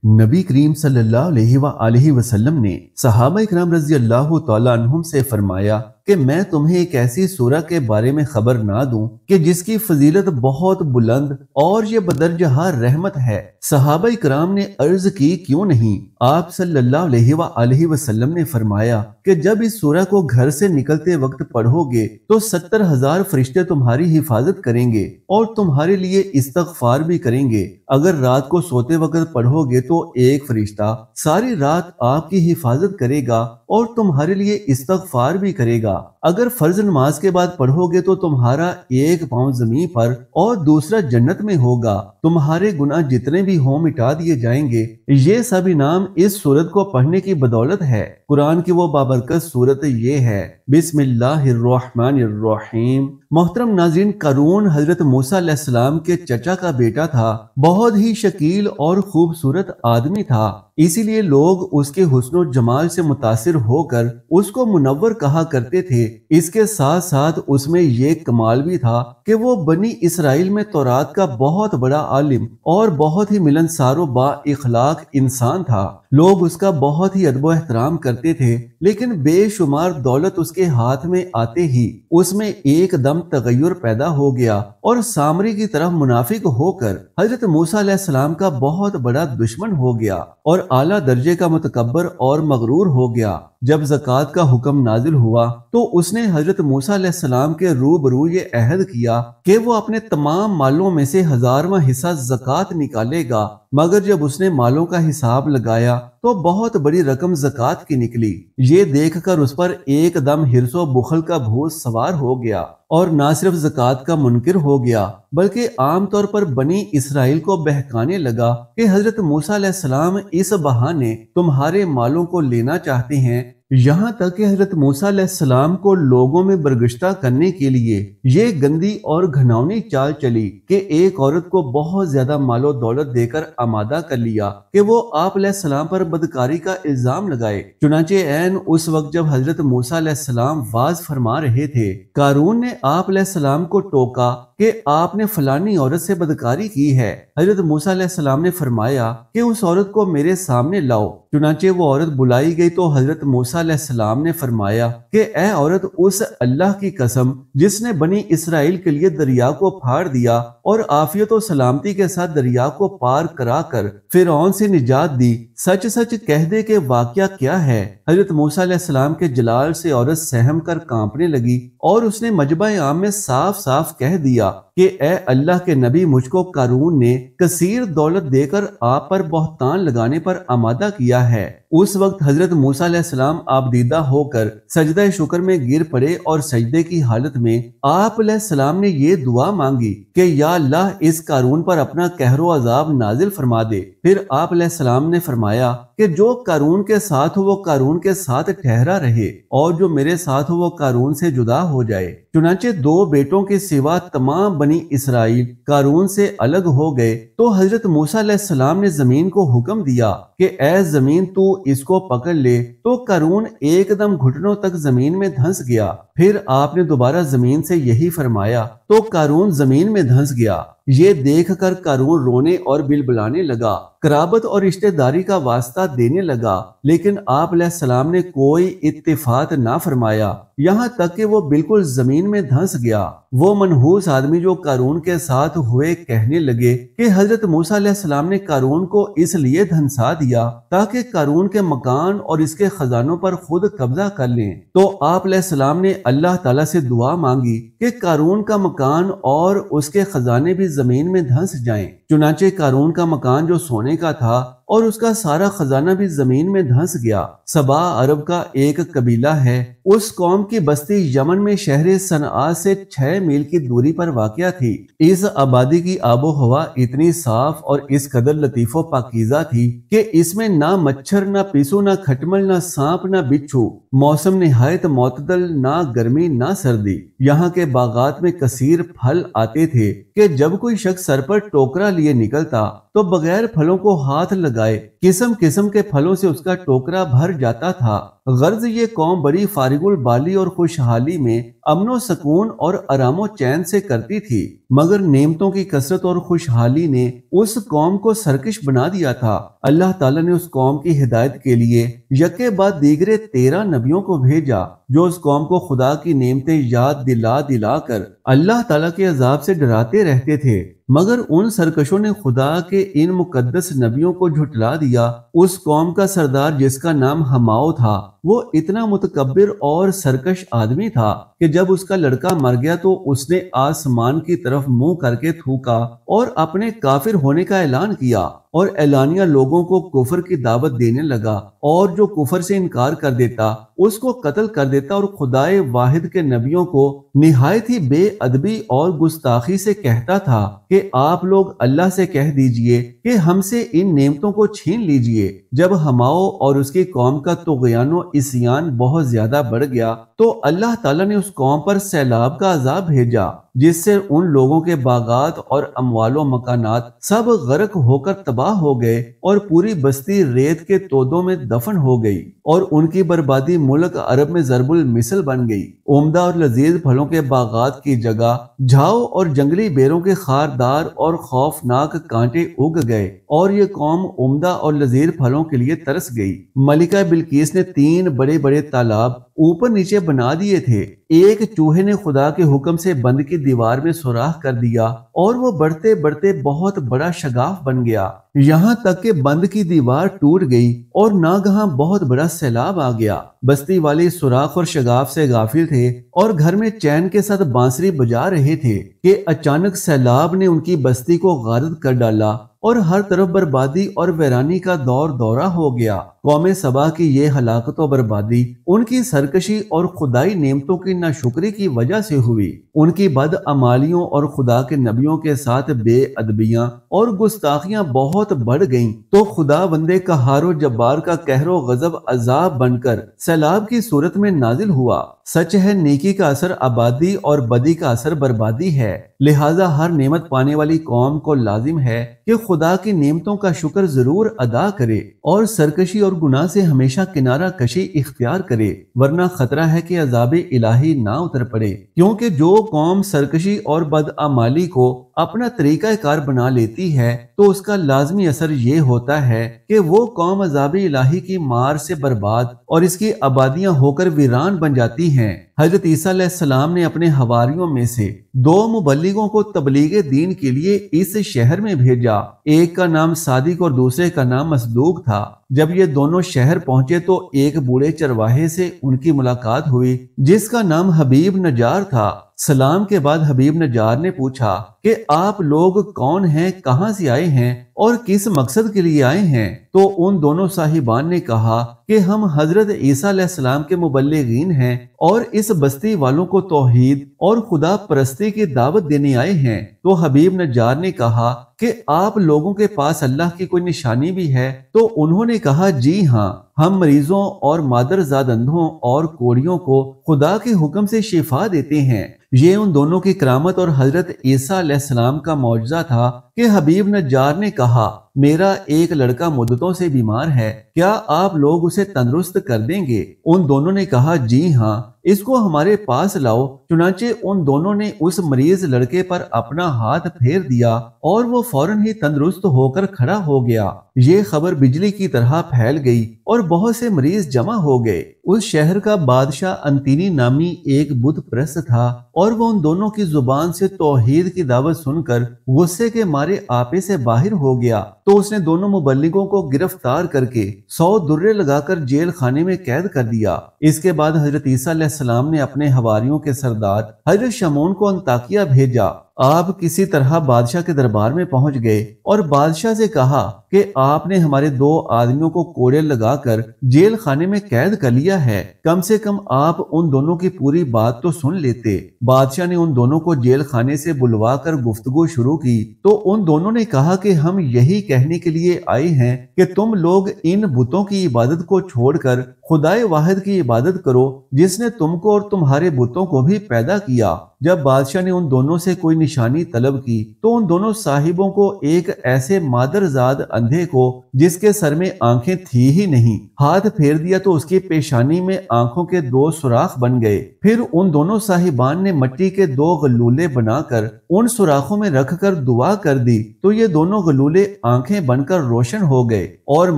नबी करीम सल्लल्लाहु अलैहि वसल्लम ने सहाबा इकराम रज़ी अल्लाह तआला अन्हुम से फरमाया कि मैं तुम्हें एक ऐसी सूरह के बारे में खबर ना दूं कि जिसकी फजीलत बहुत बुलंद और ये बदरजहा रहमत है। सहाबा इकराम ने अर्ज की, क्यों नहीं? आप सल्लल्लाहु अलैहि वसल्लम ने फरमाया कि जब इस सूरह को घर से निकलते वक्त पढ़ोगे तो 70,000 फरिश्ते तुम्हारी हिफाजत करेंगे और तुम्हारे लिए इस्तगफार भी करेंगे। अगर रात को सोते वक्त पढ़ोगे तो एक फरिश्ता सारी रात आपकी हिफाजत करेगा और तुम्हारे लिए इस्तगफार भी करेगा। अगर फर्ज नमाज के बाद पढ़ोगे तो तुम्हारा एक पांव जमीन पर और दूसरा जन्नत में होगा। तुम्हारे गुनाह जितने भी हों मिटा दिए जाएंगे। ये सब इनाम इस सूरत को पढ़ने की बदौलत है। कुरान की वो बाबरकत सूरत ये है, बिस्मिल्लाहिर्रहमानिर्रहीम। मोहतरम नाज़रीन, कारून हजरत मूसा अलैहिस्सलाम के चचा का बेटा था। बहुत ही शकील और खूबसूरत आदमी था, इसीलिए लोग उसके हुस्न जमाल से मुतासिर होकर उसको मुनव्वर कहा करते थे। इसके साथ साथ उसमें ये कमाल भी था कि वो बनी इसराइल में तौरात का बहुत बड़ा आलिम और बहुत ही मिलनसार व बा इखलाक इंसान था। लोग उसका बहुत ही अदब एहतराम करते थे, लेकिन बेशुमार दौलत उसके हाथ में आते ही उसमें एकदम तगय्युर पैदा हो गया और सामरी की तरफ मुनाफिक होकर हजरत मूसा अलैहिस्सलाम का बहुत बड़ा दुश्मन हो गया और आला दर्जे का मुतकब्बर और मगरूर हो गया। जब ज़कात का हुक्म नाजिल हुआ तो उसने हजरत मूसा अलैहिस्सलाम के रूबरू ये अहद किया कि वो अपने तमाम मालों में से 1000वां हिस्सा ज़कात निकालेगा, मगर जब उसने मालों का हिसाब लगाया तो बहुत बड़ी रकम ज़कात की निकली। ये देखकर उस पर एकदम हिर्सो बुखल का भूत सवार हो गया और ना सिर्फ ज़कात का मुनकिर हो गया बल्कि आमतौर पर बनी इसराइल को बहकाने लगा कि हजरत मूसा अलैहिस्सलाम इस बहाने तुम्हारे मालों को लेना चाहते हैं। यहाँ तक कि हजरत मूसा अलैहिस्सलाम को लोगों में बरगश्ता करने के लिए ये गंदी और घिनौनी चाल चली कि एक औरत को बहुत ज्यादा मालो दौलत देकर आमादा कर लिया कि वो आप अलैहिस्सलाम पर बदकारी का इल्जाम लगाए। चुनाचे ऐन उस वक्त जब हजरत मूसा अलैहिस्सलाम वाज फरमा रहे थे, कारून ने आप अलैहिस्सलाम को टोका कि आपने फलानी औरत से बदकारी की है। हजरत मूसा अलैहिस्सलाम ने फरमाया कि उस औरत को मेरे सामने लाओ। चुनाचे वो औरत बुलाई गई तो हजरत मूसा अलैहिस्सलाम ने फरमाया कि ए औरत, उस अल्लाह की कसम जिसने बनी इसराइल के लिए दरिया को फाड़ दिया और आफियत और सलामती के साथ दरिया को पार कराकर फिरौन से निजात दी, सच सच कह दे कि वाकया क्या है। हजरत मूसा अलैहिस्सलाम के जलाल से औरत सहम कर कांपने लगी और उसने मजबा आम में साफ साफ कह दिया कि ए अल्लाह के नबी, मुझको कारून ने कसीर दौलत देकर आप पर बहतान लगाने पर आमादा किया है। उस वक्त हजरत मूसा अलैहिस्सलाम आबदीदा होकर सजदा शुक्र में गिर पड़े और सजदे की हालत में आप अलैहिस्सलाम ने ये दुआ मांगी कि या अल्लाह, इस कारून पर अपना कहरो अजाब नाजिल फरमा दे। फिर आप अलैहिस्सलाम ने फरमाया कि जो कारून के साथ हो वो कारून के साथ ठहरा रहे और जो मेरे साथ हो वो कारून से जुदा हो जाए। चुनाचे दो बेटों के सिवा तमाम बनी इसराइल कारून से अलग हो गए तो हजरत मूसा अलैहिस्सलाम ने जमीन को हुक्म दिया कि ए जमीन, तू इसको पकड़ ले। तो कारून एकदम घुटनों तक जमीन में धंस गया। फिर आपने दोबारा जमीन से यही फरमाया तो कारून जमीन में धंस गया। ये देखकर कारून रोने और बिलबिलाने लगा, कराबत और रिश्तेदारी का वास्ता देने लगा, लेकिन आप अलैहिस्सलाम ने कोई इत्तिफात ना फरमाया, यहाँ तक कि वो बिल्कुल जमीन में धंस गया। वो मनहूस आदमी जो कारून के साथ हुए कहने लगे कि हजरत मूसा अलैहिस्सलाम ने कारून को इसलिए धंसा दिया ताकि कारून के मकान और इसके खजानों पर खुद कब्जा कर लें। तो आप अलैहिस्सलाम ने अल्लाह ताला से दुआ मांगी कि कारून का मकान और उसके खजाने भी जमीन में धंस जाएं। चुनाचे कारून का मकान जो सोने का था और उसका सारा खजाना भी जमीन में धंस गया। सबा अरब का एक कबीला है। उस कौम की बस्ती यमन में शहर सनआ से 6 मील की दूरी पर वाक़या थी। इस आबादी की आबो हवा इतनी साफ और इस कदर लतीफो पाकीज़ा थी कि इसमें ना मच्छर, ना पिसू, ना खटमल, ना सांप, ना बिच्छू। मौसम निहायत मोतदल, ना गर्मी ना सर्दी। यहाँ के बागात में कसीर फल आते थे कि जब कोई शख्स सर पर टोकरा लिए निकलता तो बगैर फलों को हाथ लगाए किस्म किस्म के फलों से उसका टोकरा भर जाता था। गर्ज ये कौम बड़ी फारिगुल बाली और खुशहाली में अमनो सुकून और आरामो चैन से करती थी, मगर नेमतों की कसरत और खुशहाली ने उस कौम को सरकश बना दिया था। अल्लाह ताला ने उस कौम की हिदायत के लिए यके बाद दीगरे 13 नबियों को भेजा, जो उस कौम को खुदा की नेमतें याद दिला दिला कर अल्लाह ताला के अजाब से डराते रहते थे। मगर उन सरकशों ने खुदा के इन मुकद्दस नबियों को झुटला दिया। उस कौम का सरदार, जिसका नाम हमाओ था, वो इतना मुतकब्बिर और सरकश आदमी था कि जब उसका लड़का मर गया तो उसने आसमान की तरफ मुंह करके थूका और अपने काफिर होने का ऐलान किया और एलानिया लोगों को कुफर की दावत देने लगा, और जो कुफर से इनकार कर देता उसको कत्ल कर देता, और खुदाए वाहिद के नबियों को निहायत ही बेअदबी और गुस्ताखी से कहता था कि आप लोग अल्लाह से कह दीजिए कि हमसे इन नेमतों को छीन लीजिए। जब हमाओ और उसकी कौम का तुग़यानो इस्यान बहुत ज्यादा बढ़ गया तो अल्लाह ताला ने उस कौम पर सैलाब का अजाब भेजा, जिससे उन लोगों के बागात और अमवालो मकानात सब गर्क होकर तबाह हो गए और पूरी बस्ती रेत के तोदों में दफन हो गई, और उनकी बर्बादी मुल्क अरब में ज़रबुल मिसल बन गई। उम्दा और लजीज फलों के बागात की जगह झाओ और जंगली बेरों के खारदार और खौफनाक कांटे उग गए, और ये कौम उम्दा और लजीज फलों के लिए तरस गई। मलिका बिल्किस ने 3 बड़े बड़े तालाब ऊपर नीचे बना दिए थे। एक चूहे ने खुदा के हुक्म से बंद की दीवार में सुराख कर दिया और वो बढ़ते बढ़ते बहुत बड़ा शगाफ बन गया, यहाँ तक कि बंद की दीवार टूट गई और नागहां बहुत बड़ा सैलाब आ गया। बस्ती वाले सुराख और शगाफ से गाफिल थे और घर में चैन के साथ बांसुरी बजा रहे थे कि अचानक सैलाब ने उनकी बस्ती को गारद कर डाला और हर तरफ बर्बादी और वैरानी का दौर दौरा हो गया। कौमे सबा की ये हलाकत और बर्बादी उनकी सरकशी और खुदाई नेमतों की नाशुक्री की वजह से हुई। उनकी बद अमालियों और खुदा के नबियों के साथ बेअदबियां और गुस्ताखियां बहुत बढ़ गईं, तो खुदा बंदे कहारो जब्बार का कहरो गजब अजाब बनकर सैलाब की सूरत में नाजिल हुआ। सच है, नेकी का असर आबादी और बदी का असर बर्बादी है। लिहाजा हर नेमत पाने वाली कौम को लाजिम है कि खुदा की नेमतों का शुक्र जरूर अदा करे और सरकशी और गुनाह से हमेशा किनारा कशी इख्तियार करे, वरना खतरा है कि अजाब इलाही ना उतर पड़े। क्योंकि जो कौम सरकशी और बदअमाली को अपना तरीका कार बना लेती है तो उसका लाजमी असर ये होता है कि वो कौम अजाब इलाही की मार से बर्बाद और इसकी आबादियां होकर वीरान बन जाती हैं। हजरत ईसा अलैहिस्सलाम ने अपने हवारियों में से 2 मुबल्लिगों को तबलीगे दीन के लिए इस शहर में भेजा। एक का नाम सादिक और दूसरे का नाम मसदूक था। जब ये दोनों शहर पहुंचे तो एक बूढ़े चरवाहे से उनकी मुलाकात हुई जिसका नाम हबीब नजार था। सलाम के बाद हबीब नजार ने पूछा कि आप लोग कौन हैं, कहां से आए हैं और किस मकसद के लिए आए हैं? तो उन दोनों साहिबान ने कहा कि हम हजरत ईसा अलैहिस्सलाम के मुबल्लिगीन हैं और इस बस्ती वालों को तौहीद और खुदा परस्ती की दावत देने आए हैं। तो हबीब नजार ने कहा कि आप लोगों के पास अल्लाह की कोई निशानी भी है? तो उन्होंने कहा, जी हाँ, हम मरीजों और मादरजाद अंधों और कोड़ियों को खुदा के हुक्म से शिफा देते हैं। ये उन दोनों की करामत और हजरत ईसा अलैहिस्सलाम का मौजज़ा था कि हबीब नजार ने कहा, मेरा एक लड़का मुद्दतों से बीमार है, क्या आप लोग उसे तंदुरुस्त कर देंगे? उन दोनों ने कहा, जी हाँ, इसको हमारे पास लाओ। चुनाचे उन दोनों ने उस मरीज लड़के पर अपना हाथ फेर दिया और वो फौरन ही तंदुरुस्त होकर खड़ा हो गया। ये खबर बिजली की तरह फैल गई और बहुत से मरीज जमा हो गए। उस शहर का बादशाह अंतीनी नामी एक बुत परस्त था और वो उन दोनों की जुबान से तौहीद की दावत सुनकर गुस्से के मारे आपे से बाहर हो गया। तो उसने दोनों मुबल्लिगों को गिरफ्तार करके 100 दुर्रे लगाकर जेल खाने में कैद कर दिया। इसके बाद हजरत ईसा अलैहिस्सलाम ने अपने हवारियों के सरदार हजरत शमून को अंताकिया भेजा। आप किसी तरह बादशाह के दरबार में पहुंच गए और बादशाह से कहा कि आपने हमारे 2 आदमियों को कोड़े लगाकर जेल खाने में कैद कर लिया है, कम से कम आप उन दोनों की पूरी बात तो सुन लेते। बादशाह ने उन दोनों को जेल खाने से बुलवा कर गुफ्तगू शुरू की तो उन दोनों ने कहा कि हम यही कहने के लिए आए हैं कि तुम लोग इन बुतों की इबादत को छोड़कर खुदाए वाहिद की इबादत करो जिसने तुमको और तुम्हारे बुतों को भी पैदा किया। جب بادشاہ نے ان دونوں سے کوئی نشانی طلب کی تو ان دونوں صاحبوں کو ایک ایسے مادرزاد اندھے کو جس کے سر میں آنکھیں تھی ہی نہیں ہاتھ پھیر دیا تو اس کی پیشانی میں آنکھوں کے 2 سوراخ بن گئے۔ پھر ان دونوں صاحبان نے مٹی کے 2 غلولے بنا کر ان سوراخوں میں رکھ کر دعا کر دی تو یہ دونوں غلولے آنکھیں بن کر روشن ہو گئے اور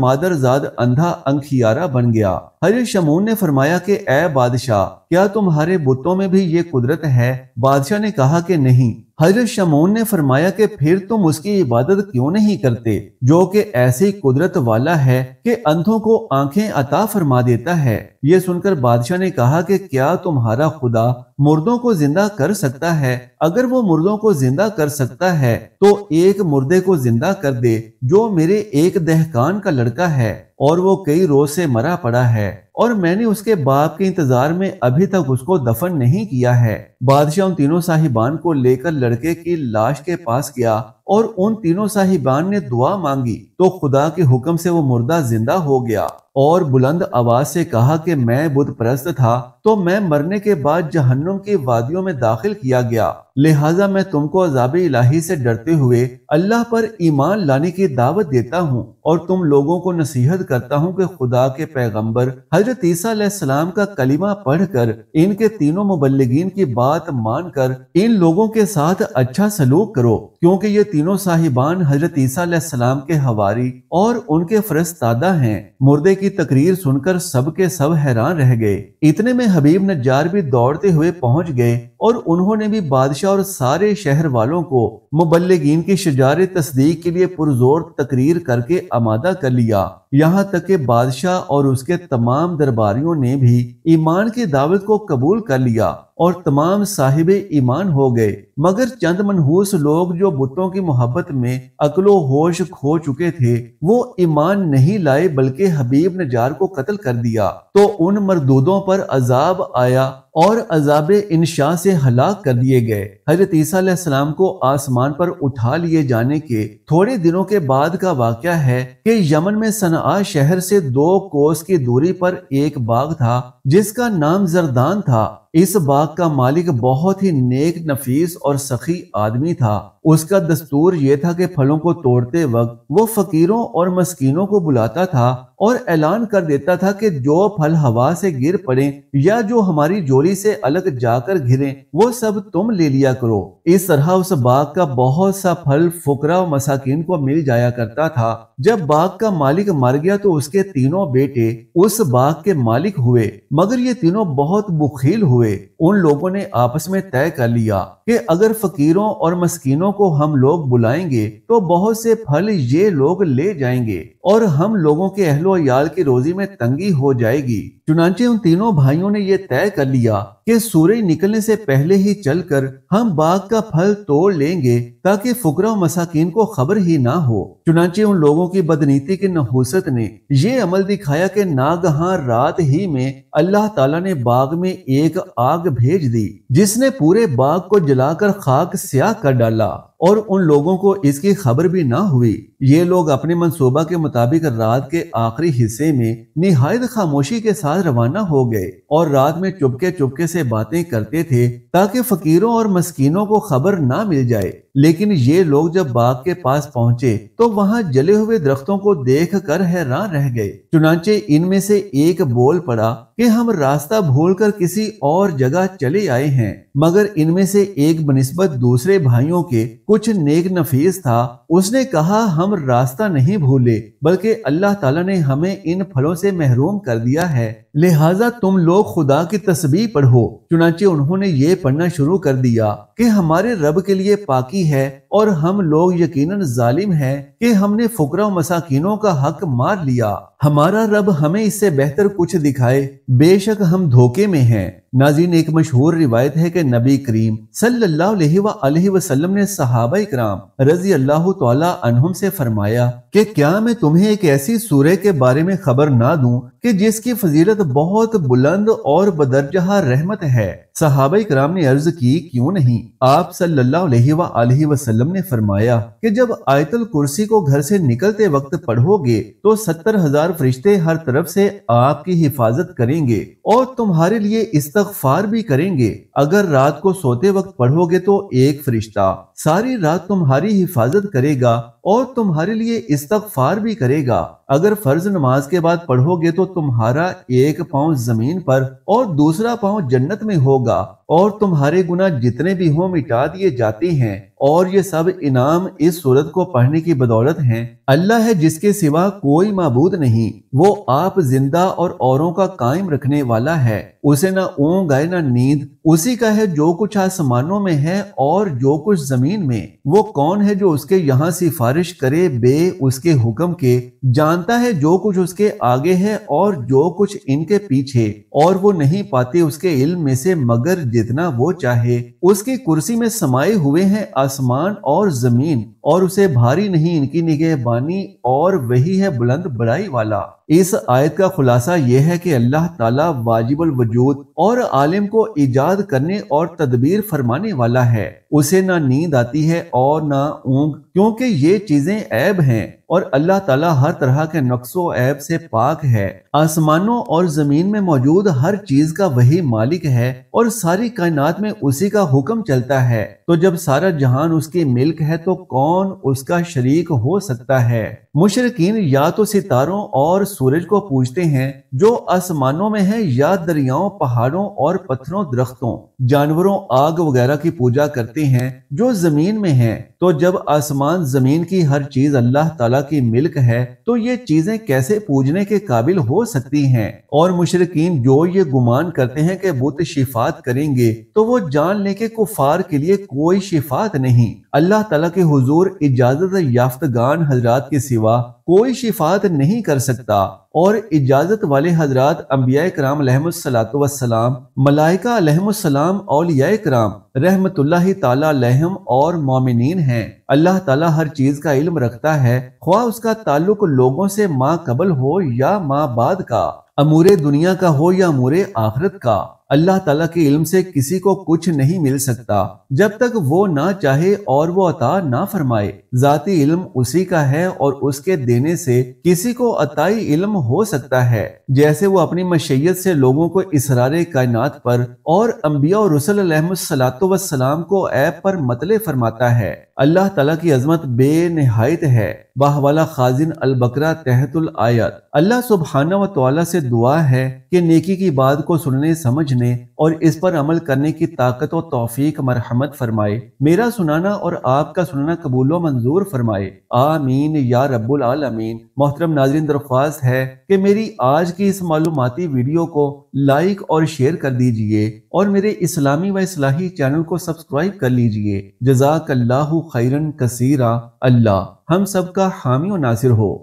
مادرزاد اندھا انکھیارا بن گیا۔ حضرت شمعون نے فرمایا کہ اے بادشاہ، کیا تمہارے بتوں میں بھی یہ قدرت ہے؟ بادشاہ نے کہا کہ نہیں۔ حضرت شمعون نے فرمایا کہ پھر تم اس کی عبادت کیوں نہیں کرتے جو کہ ایسی قدرت والا ہے کہ اندھوں کو آنکھیں عطا فرما دیتا ہے؟ یہ سن کر بادشاہ نے کہا کہ کیا تمہارا خدا مردوں کو زندہ کر سکتا ہے؟ اگر وہ مردوں کو زندہ کر سکتا ہے تو ایک مردے کو زندہ کر دے جو میرے ایک دہقان کا لڑکا ہے اور وہ کئی روز سے مرا پڑا ہے اور میں نے اس کے باپ کے انتظار میں ابھی تک اس کو دفن نہیں کیا ہے۔ بادشاہ ان تینوں صاحبان کو لے کر لڑکے کی لاش کے پاس گیا اور ان تینوں صاحبان نے دعا مانگی تو خدا کے حکم سے وہ مردہ زندہ ہو گیا اور بلند آواز سے کہا کہ میں بت پرست تھا تو میں مرنے کے بعد جہنم کی وادیوں میں داخل کیا گیا، لہٰذا میں تم کو عذاب الہی سے ڈرتے ہوئے اللہ پر ایمان لانے کی دعوت دیتا ہوں اور تم لوگوں کو نصیحت کرتا ہوں کہ خدا کے پیغمبر حضرت عیسیٰ علیہ السلام کا کلمہ پڑھ کر ان کے تینوں مبلغین کی بات مان کر ان لوگوں کے ساتھ اچھا سلوک کرو، کیونکہ یہ تینوں صاحبان حضرت عیسیٰ علیہ السلام کے حواری اور ان کے فرستادہ ہیں۔ مردے کی تقریر سن کر سب کے سب حیران رہ گئے۔ اتنے میں حبیب نجار بھی دوڑتے ہوئے پہنچ گئے اور انہوں نے بھی بادشاہ اور سارے شہر والوں کو مبلغین کی شجاع تصدیق کے لیے پرزور تقریر کر کے آمادہ کر لیا، یہاں تک کہ بادشاہ اور اس کے تمام درباریوں نے بھی ایمان کی دعوت کو قبول کر لیا اور تمام صاحب ایمان ہو گئے، مگر چند منحوس لوگ جو بتوں کی محبت میں عقل و ہوش کھو چکے تھے وہ ایمان نہیں لائے بلکہ حبیب نجار کو قتل کر دیا، تو ان مردودوں پر عذاب آیا اور عذاب انشاء سے ہلاک کر دیے گئے۔ حضرت عیسیٰ علیہ السلام کو آسمان پر اٹھا لیے جانے کے تھوڑے دنوں کے بعد کا واقعہ ہے کہ یمن میں صنعاء شہر سے 2 کوس کی دوری پر ایک باغ تھا جس کا نام زردان تھا۔ اس باغ کا مالک بہت ہی نیک نفیس اور سخی آدمی تھا۔ اس کا دستور یہ تھا کہ پھلوں کو توڑتے وقت وہ فقیروں اور مسکینوں کو بلاتا تھا اور اعلان کر دیتا تھا کہ جو پھل ہوا سے گر پڑیں یا جو ہماری جولی سے الگ جا کر گریں وہ سب تم لے لیا کرو۔ اس طرح اس باغ کا بہت سا پھل فقراء و مساکین کو مل جایا کرتا تھا۔ جب باغ کا مالک مر گیا تو اس کے تینوں بیٹے اس باغ کے مالک ہوئے، مگر یہ تینوں بہت بخیل ہوئے۔ ان لوگوں نے آپس میں طے کر لیا کہ اگر فقیروں اور مسکینوں کو ہم لوگ بلائیں گے تو بہت سے پھل یہ لوگ لے جائیں گے اور ہم لوگوں کے اہل و عیال کی روزی میں تنگی ہو جائے گی۔ چنانچہ ان تینوں بھائیوں نے یہ طے کر لیا کہ سورج نکلنے سے پہلے ہی چل کر ہم باغ کا پھل توڑ لیں گے تاکہ فقراء و مساکین کو خبر ہی نہ ہو۔ چنانچہ ان لوگوں کی بدنیتی کی نحوست نے یہ عمل دکھایا کہ ناگہاں رات ہی میں اللہ تعالیٰ نے باغ میں ایک آگ بھیج دی جس نے پورے باغ کو جلا کر خاک سیاہ کر ڈالا اور ان لوگوں کو اس کی خبر بھی نہ ہوئی۔ یہ لوگ اپنے منصوبہ کے مطابق رات کے آخری حصے میں نہایت خاموشی کے ساتھ روانہ ہو گئے اور رات میں چپکے چپکے سے باتیں کرتے تھے تاکہ فقیروں اور مسکینوں کو خبر نہ مل جائے۔ لیکن یہ لوگ جب باغ کے پاس پہنچے تو وہاں جلے ہوئے درختوں کو دیکھ کر حیران رہ گئے۔ چنانچہ ان میں سے ایک بول پڑا کہ ہم راستہ بھول کر کسی اور جگہ چلے آئے ہیں، مگر ان میں سے ایک بنسبت دوسرے بھائیوں کے کچھ نیک نفیس تھا۔ اس نے کہا ہم راستہ نہیں بھولے بلکہ اللہ تعالیٰ نے ہمیں ان پھلوں سے محروم کر دیا ہے، لہٰذا تم لوگ خدا کی تسبیح پڑھو۔ چنانچہ انہوں نے یہ پڑھنا شروع کر دیا کہ ہمارے رب کے لیے پاکی ہے اور ہم لوگ یقیناً ظالم ہیں کہ ہم نے فقراء و مساکینوں کا حق مار لیا۔ ہمارا رب ہمیں اس سے بہتر کچھ دکھائے، بے شک ہم دھوکے میں ہیں۔ ناظرین، ایک مشہور روایت ہے کہ نبی کریم صلی اللہ علیہ وآلہ وسلم نے صحابہ کرام رضی اللہ تعالی عنہم سے فرمایا کہ کیا میں تمہیں ایک ایسی سورہ کے بارے میں خبر نہ دوں کہ جس کی فضیلت بہت بلند اور بدرجہ رحمت ہے؟ صحابہ کرام نے عرض کی کیوں نہیں؟ آپ صلی اللہ علیہ وآلہ وسلم نے فرمایا کہ جب آیت الکرسی کو گھر سے نکلتے وقت پڑھو گے تو 70,000 فرشتے ہر طرف سے آپ کی حفاظت کریں گے اور تمہارے لیے استغفار بھی کریں گے۔ اگر رات کو سوتے وقت پڑھو گے تو ایک فرشتہ ساری رات تمہاری حفاظت کرے گا اور تمہارے لیے استغفار بھی کرے گا۔ اگر فرض نماز کے بعد پڑھو گے تو تمہارا ایک پاؤں زمین پر اور دوسرا پاؤں جنت میں ہوگا، اور تمہارے گناہ جتنے بھی ہوں مٹا دیے جاتے ہیں، اور یہ سب انعام اس سورت کو پڑھنے کی بدولت ہیں۔ اللہ ہے جس کے سوا کوئی معبود نہیں، وہ آپ زندہ اور اوروں کا قائم رکھنے والا ہے، اسے نہ اونگ آئے نہ نیند، اسی کا ہے جو کچھ آسمانوں میں ہے اور جو کچھ زمین میں۔ وہ کون ہے جو اس کے یہاں سفارش کرے بے اس کے حکم کے، جانتا ہے جو کچھ اس کے آگے ہے اور جو کچھ ان کے پیچھے، اور وہ نہیں پاتے اس کے علم میں سے مگر جتنا وہ چاہے۔ اس کی کرسی میں سمائے ہوئے ہیں آسمان اور زمین، اور اسے بھاری نہیں ان کی نگہبانی، اور وہی ہے بلند بڑائی والا۔ اس آیت کا خلاصہ یہ ہے کہ اللہ تعالیٰ واجب الوجود اور عالم کو ایجاد کرنے اور تدبیر فرمانے والا ہے۔ اسے نہ نیند آتی ہے اور نہ اونگ، کیونکہ یہ چیزیں عیب ہیں، اور اللہ تعالیٰ ہر طرح کے نقص و عیب سے پاک ہے۔ آسمانوں اور زمین میں موجود ہر چیز کا وہی مالک ہے، اور ساری کائنات میں اسی کا حکم چلتا ہے۔ تو جب سارا جہان اس کی ملک ہے تو کون اس کا شریک ہو سکتا ہے؟ مشرکین یا تو ستاروں اور سورج کو پوجتے ہیں جو آسمانوں میں ہیں، یا دریاؤں، پہاڑوں اور پتھروں، درختوں، جانوروں، آگ وغیرہ کی پوجا کرتے ہیں جو زمین میں ہیں۔ تو جب آسمان زمین کی ہر چیز اللہ تعالیٰ کی ملک ہے تو یہ چیزیں کیسے پوجنے کے قابل ہو سکتی ہیں؟ اور مشرکین جو یہ گمان کرتے ہیں کہ بت شفاعت کریں گے تو وہ جان لیں کہ کفار کے لیے کوئی شفاعت نہیں۔ اللہ تعالیٰ کے حضور اجازت یافتگان حضرات کے سوا کوئی شفاعت نہیں کر سکتا، اور اجازت والے حضرات انبیاء کرام علیہم الصلاۃ والسلام، ملائکہ علیہم السلام، اولیاء کرام رحمت اللہ تعالیٰ علیہم اور مومنین ہیں۔ اللہ تعالیٰ ہر چیز کا علم رکھتا ہے، خواہ اس کا تعلق لوگوں سے ما قبل ہو یا ما بعد کا، امور دنیا کا ہو یا امور آخرت کا۔ اللہ تعالیٰ کے علم سے کسی کو کچھ نہیں مل سکتا جب تک وہ نہ چاہے اور وہ عطا نہ فرمائے۔ ذاتی علم اسی کا ہے، اور اس کے دینے سے کسی کو عطائی علم ہو سکتا ہے، جیسے وہ اپنی مشیت سے لوگوں کو اسرار کائنات پر اور انبیاء اور رسل علیہم الصلاۃ والسلام کو عیب پر مطلع فرماتا ہے۔ اللہ تعالیٰ کی عظمت بے نہایت ہے۔ باہوالا خازن البقرہ تحت الآیت۔ اللہ سبحانہ و تعالیٰ سے دعا ہے کہ نیکی کی بات کو سننے، سمجھنے اور اس پر عمل کرنے کی طاقت و توفیق مرحمت فرمائے، میرا سنانا اور آپ کا سننا قبول و منظور فرمائے، آمین یا رب العالمین۔ محترم ناظرین، درخواست ہے کہ میری آج کی اس معلوماتی ویڈیو کو لائک اور شیئر کر دیجئے، اور میرے اسلامی و اصلاحی چینل کو سبسکرائب کر لیجئے۔ جزاک اللہ خیرن کثیرا۔ اللہ ہم سب کا حامی و ناصر ہو۔